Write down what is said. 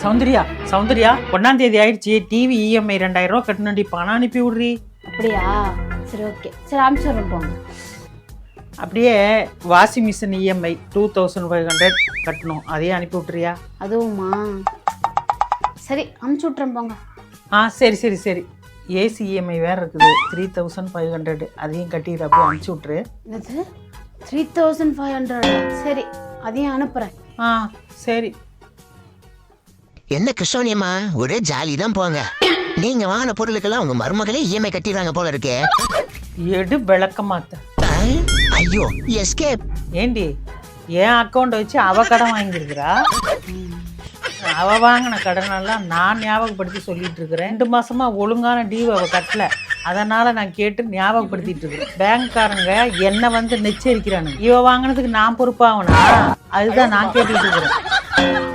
சௌந்தர்யா சௌந்தர்யா 1ஆம் தேதி ஆயிடுச்சு. டிவி இஎம்ஐ 2000 ரூபா கட்டணும்டி, பணம் அனுப்பி விடுறி. அப்படியா? சரி ஓகே, சரி அனுப்பிச்சுடுறேன் போங்க. அப்படியே வாஷிங் மிஷின் இஎம்ஐ 2500 கட்டணும், அதையும் அனுப்பி விட்டுறியா? அதுவுமா? சரி அனுப்பிச்சு விட்றேன் போங்க. சரி சரி சரி. ஏசி இஎம்ஐ வேறு இருக்குது 3500, அதையும் கட்டிடு, அப்படியே அனுப்பிச்சி விட்ரு. என்னது 3500? சரி அதையும் அனுப்புகிறேன். சரி. என்ன கிருஷ்ணனியம்மா, ஒரே ஜாலி தான் போங்க. நீங்க வாங்கின பொருளுக்கெல்லாம் உங்க மருமகளே இஎம்ஐ கட்டிடுறாங்க போல இருக்கே. எடு விளக்கமாத்த. ஐயோ எஸ்கேப். ஏண்டி என் அக்கௌண்ட் வச்சு அவ கடன் வாங்கியிருக்கிறா? அவ வாங்கின கடனெல்லாம் நான் ஞாபகப்படுத்தி சொல்லிட்டு இருக்கிறேன். 2 மாசமா ஒழுங்கான டியூ அவ கட்டல, அதனால நான் கேட்டு ஞாபகப்படுத்திட்டு இருக்கிறேன். பேங்க்காரங்க என்ன வந்து நெச்சரிக்கிறானுங்க. இவ வாங்கினதுக்கு நான் பொறுப்பாகனா? அதுதான் நான் கேட்டுட்டு இருக்கிறேன்.